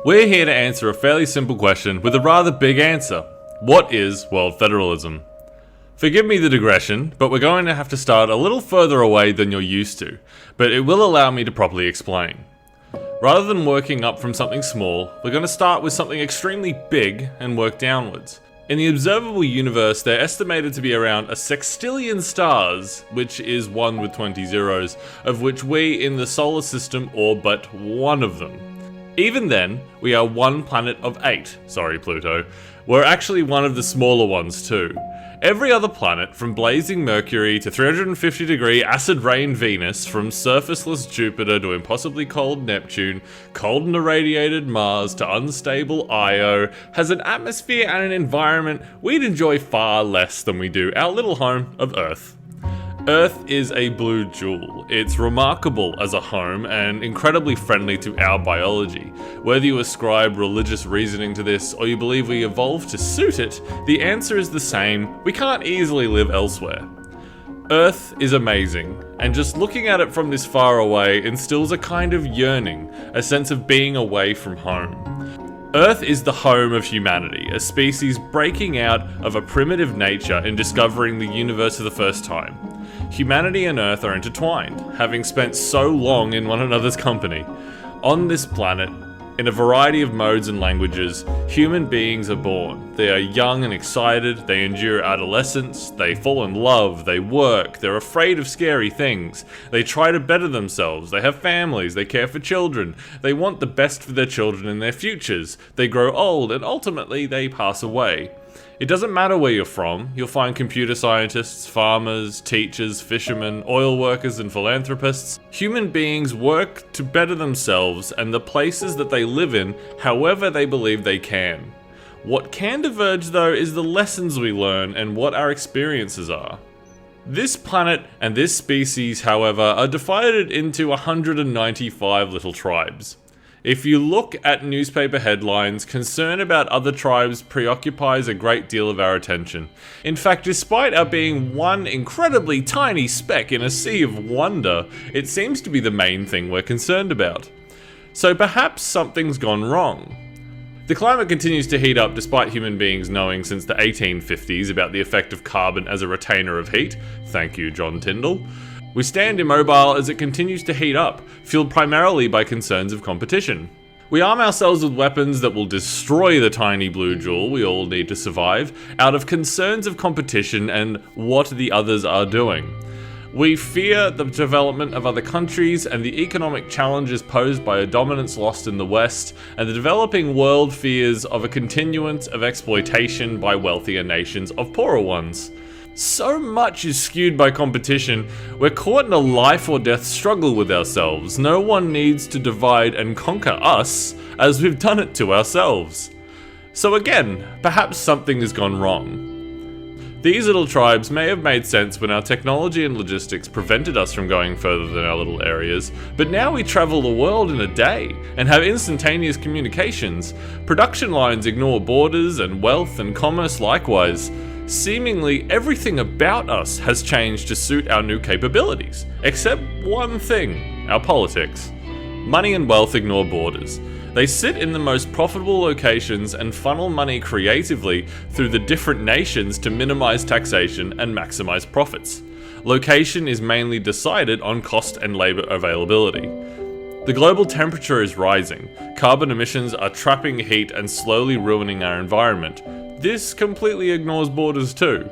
We're here to answer a fairly simple question with a rather big answer. What is World Federalism? Forgive me the digression, but we're going to have to start a little further away than you're used to, but it will allow me to properly explain. Rather than working up from something small, we're going to start with something extremely big and work downwards. In the observable universe, they're estimated to be around a sextillion stars, which is 1 with 20 zeros, of which we in the solar system are but one of them. Even then, we are one planet of 8, sorry Pluto. We're actually one of the smaller ones too. Every other planet, from blazing Mercury to 350 degree acid rain Venus, from surfaceless Jupiter to impossibly cold Neptune, cold and irradiated Mars to unstable Io, has an atmosphere and an environment we'd enjoy far less than we do our little home of Earth. Earth is a blue jewel. It's remarkable as a home and incredibly friendly to our biology. Whether you ascribe religious reasoning to this or you believe we evolved to suit it, the answer is the same: we can't easily live elsewhere. Earth is amazing, and just looking at it from this far away instills a kind of yearning, a sense of being away from home. Earth is the home of humanity, a species breaking out of a primitive nature and discovering the universe for the first time. Humanity and Earth are intertwined, having spent so long in one another's company. On this planet, in a variety of modes and languages, human beings are born. They are young and excited, they endure adolescence, they fall in love, they work, they're afraid of scary things, they try to better themselves, they have families, they care for children, they want the best for their children and their futures, they grow old, and ultimately they pass away. It doesn't matter where you're from, you'll find computer scientists, farmers, teachers, fishermen, oil workers and philanthropists. Human beings work to better themselves and the places that they live in however they believe they can. What can diverge though is the lessons we learn and what our experiences are. This planet and this species, however, are divided into 195 little tribes. If you look at newspaper headlines, concern about other tribes preoccupies a great deal of our attention. In fact, despite our being one incredibly tiny speck in a sea of wonder, it seems to be the main thing we're concerned about. So perhaps something's gone wrong. The climate continues to heat up despite human beings knowing since the 1850s about the effect of carbon as a retainer of heat. Thank you, John Tyndall. We stand immobile as it continues to heat up, fueled primarily by concerns of competition. We arm ourselves with weapons that will destroy the tiny blue jewel we all need to survive, out of concerns of competition and what the others are doing. We fear the development of other countries and the economic challenges posed by a dominance lost in the West, and the developing world fears of a continuance of exploitation by wealthier nations of poorer ones. So much is skewed by competition, we're caught in a life or death struggle with ourselves. No one needs to divide and conquer us, as we've done it to ourselves. So again, perhaps something has gone wrong. These little tribes may have made sense when our technology and logistics prevented us from going further than our little areas, but now we travel the world in a day and have instantaneous communications. Production lines ignore borders, and wealth and commerce likewise. Seemingly everything about us has changed to suit our new capabilities, except one thing: our politics. Money and wealth ignore borders. They sit in the most profitable locations and funnel money creatively through the different nations to minimize taxation and maximize profits. Location is mainly decided on cost and labor availability. The global temperature is rising. Carbon emissions are trapping heat and slowly ruining our environment. This completely ignores borders too.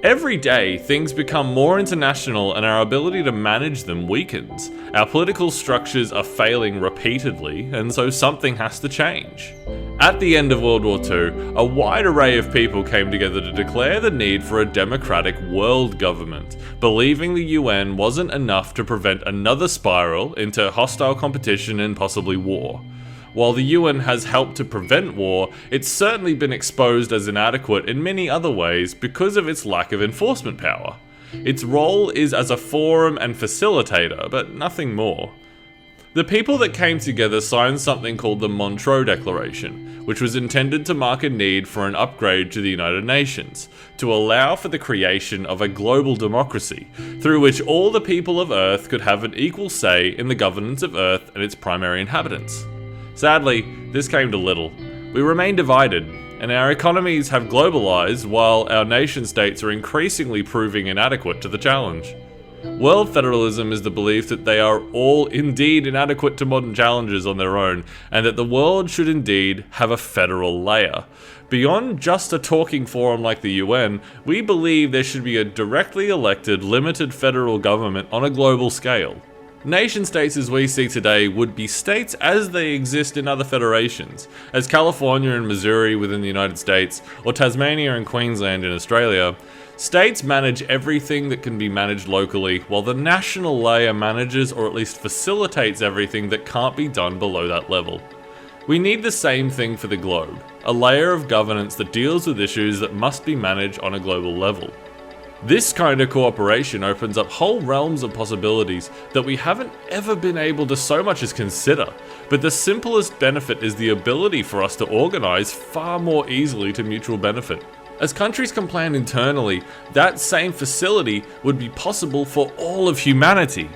Every day, things become more international and our ability to manage them weakens. Our political structures are failing repeatedly, and so something has to change. At the end of World War II, a wide array of people came together to declare the need for a democratic world government, believing the UN wasn't enough to prevent another spiral into hostile competition and possibly war. While the UN has helped to prevent war, it's certainly been exposed as inadequate in many other ways because of its lack of enforcement power. Its role is as a forum and facilitator, but nothing more. The people that came together signed something called the Montreux Declaration, which was intended to mark a need for an upgrade to the United Nations, to allow for the creation of a global democracy, through which all the people of Earth could have an equal say in the governance of Earth and its primary inhabitants. Sadly, this came to little. We remain divided, and our economies have globalized while our nation-states are increasingly proving inadequate to the challenge. World federalism is the belief that they are all indeed inadequate to modern challenges on their own, and that the world should indeed have a federal layer. Beyond just a talking forum like the UN, we believe there should be a directly elected, limited federal government on a global scale. Nation-states as we see today would be states as they exist in other federations, as California and Missouri within the United States, or Tasmania and Queensland in Australia. States manage everything that can be managed locally, while the national layer manages or at least facilitates everything that can't be done below that level. We need the same thing for the globe, a layer of governance that deals with issues that must be managed on a global level. This kind of cooperation opens up whole realms of possibilities that we haven't ever been able to so much as consider, but the simplest benefit is the ability for us to organize far more easily to mutual benefit. As countries can plan internally, that same facility would be possible for all of humanity.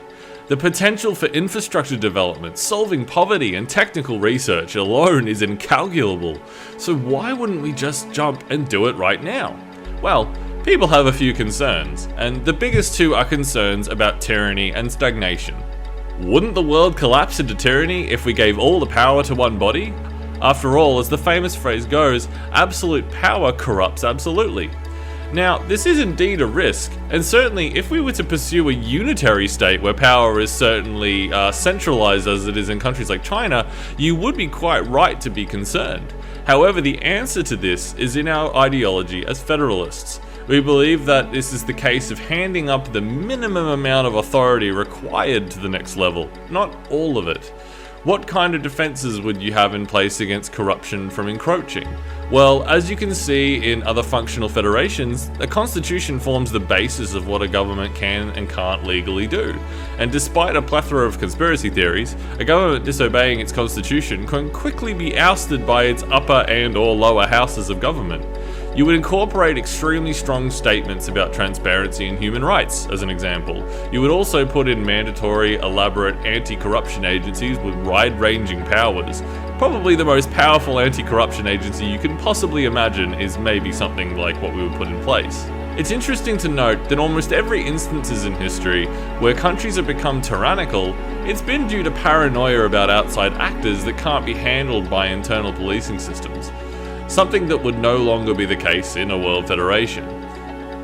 The potential for infrastructure development, solving poverty, and technical research alone is incalculable. So why wouldn't we just jump and do it right now? Well, people have a few concerns, and the biggest two are concerns about tyranny and stagnation. Wouldn't the world collapse into tyranny if we gave all the power to one body? After all, as the famous phrase goes, absolute power corrupts absolutely. Now, this is indeed a risk, and certainly if we were to pursue a unitary state where power is certainly centralized as it is in countries like China, you would be quite right to be concerned. However, the answer to this is in our ideology as Federalists. We believe that this is the case of handing up the minimum amount of authority required to the next level, not all of it. What kind of defenses would you have in place against corruption from encroaching? Well, as you can see in other functional federations, a constitution forms the basis of what a government can and can't legally do. And despite a plethora of conspiracy theories, a government disobeying its constitution can quickly be ousted by its upper and/or lower houses of government. You would incorporate extremely strong statements about transparency and human rights, as an example. You would also put in mandatory, elaborate anti-corruption agencies with wide-ranging powers. Probably the most powerful anti-corruption agency you can possibly imagine is maybe something like what we would put in place. It's interesting to note that almost every instances in history where countries have become tyrannical, it's been due to paranoia about outside actors that can't be handled by internal policing systems. Something that would no longer be the case in a world federation.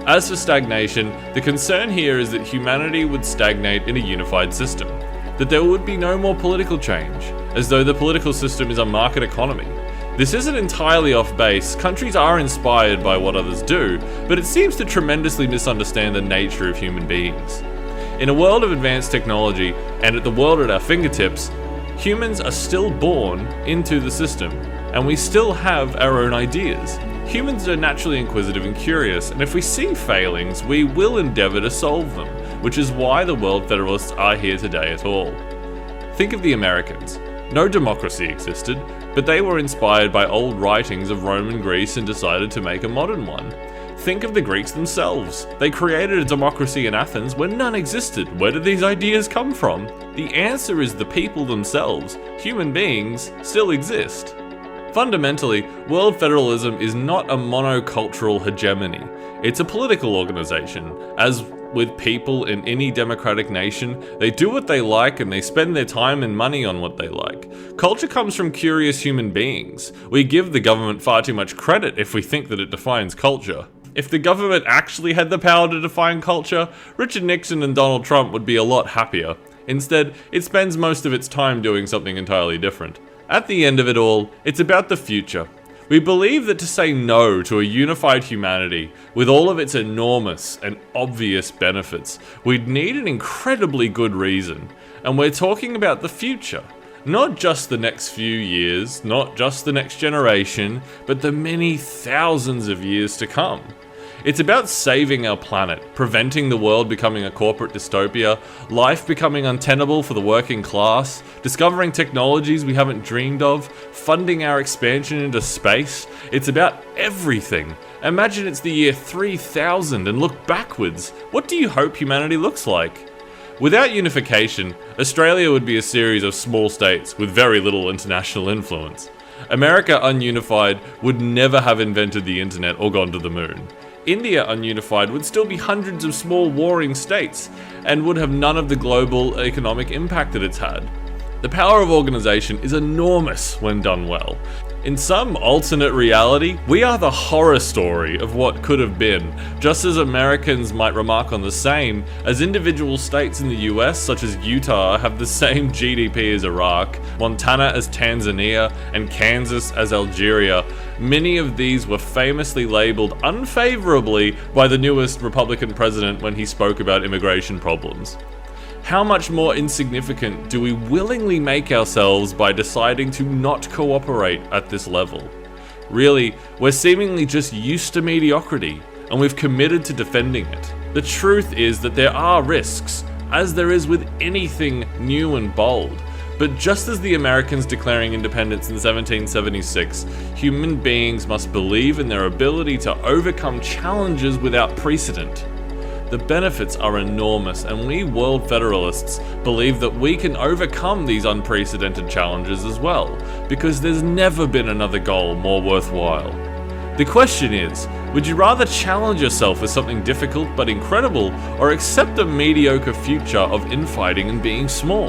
As for stagnation, the concern here is that humanity would stagnate in a unified system, that there would be no more political change, as though the political system is a market economy. This isn't entirely off base. Countries are inspired by what others do, but it seems to tremendously misunderstand the nature of human beings. In a world of advanced technology, and at the world at our fingertips, humans are still born into the system, and we still have our own ideas. Humans are naturally inquisitive and curious, and if we see failings, we will endeavour to solve them, which is why the World Federalists are here today at all. Think of the Americans. No democracy existed, but they were inspired by old writings of Rome and Greece and decided to make a modern one. Think of the Greeks themselves. They created a democracy in Athens where none existed. Where did these ideas come from? The answer is the people themselves. Human beings still exist. Fundamentally, world federalism is not a monocultural hegemony. It's a political organization. As with people in any democratic nation, they do what they like and they spend their time and money on what they like. Culture comes from curious human beings. We give the government far too much credit if we think that it defines culture. If the government actually had the power to define culture, Richard Nixon and Donald Trump would be a lot happier. Instead, it spends most of its time doing something entirely different. At the end of it all, it's about the future. We believe that to say no to a unified humanity, with all of its enormous and obvious benefits, we'd need an incredibly good reason. And we're talking about the future. Not just the next few years, not just the next generation, but the many thousands of years to come. It's about saving our planet, preventing the world becoming a corporate dystopia, life becoming untenable for the working class, discovering technologies we haven't dreamed of, funding our expansion into space. It's about everything. Imagine it's the year 3000 and look backwards. What do you hope humanity looks like? Without unification, Australia would be a series of small states with very little international influence. America ununified would never have invented the internet or gone to the moon. India ununified would still be hundreds of small warring states and would have none of the global economic impact that it's had. The power of organization is enormous when done well. In some alternate reality, we are the horror story of what could have been, just as Americans might remark on the same, as individual states in the US, such as Utah, have the same GDP as Iraq, Montana as Tanzania, and Kansas as Algeria. Many of these were famously labeled unfavorably by the newest Republican president when he spoke about immigration problems. How much more insignificant do we willingly make ourselves by deciding to not cooperate at this level? Really, we're seemingly just used to mediocrity, and we've committed to defending it. The truth is that there are risks, as there is with anything new and bold. But just as the Americans declaring independence in 1776, human beings must believe in their ability to overcome challenges without precedent. The benefits are enormous, and we World Federalists believe that we can overcome these unprecedented challenges as well, because there's never been another goal more worthwhile. The question is, would you rather challenge yourself with something difficult but incredible, or accept a mediocre future of infighting and being small?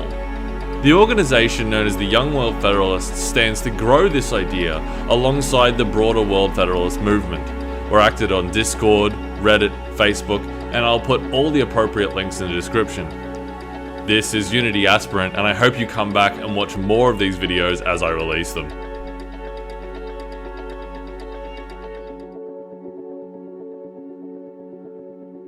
The organization known as the Young World Federalists stands to grow this idea alongside the broader World Federalist movement. We're active on Discord, Reddit, Facebook, and I'll put all the appropriate links in the description. This is Unity Aspirant, and I hope you come back and watch more of these videos as I release them.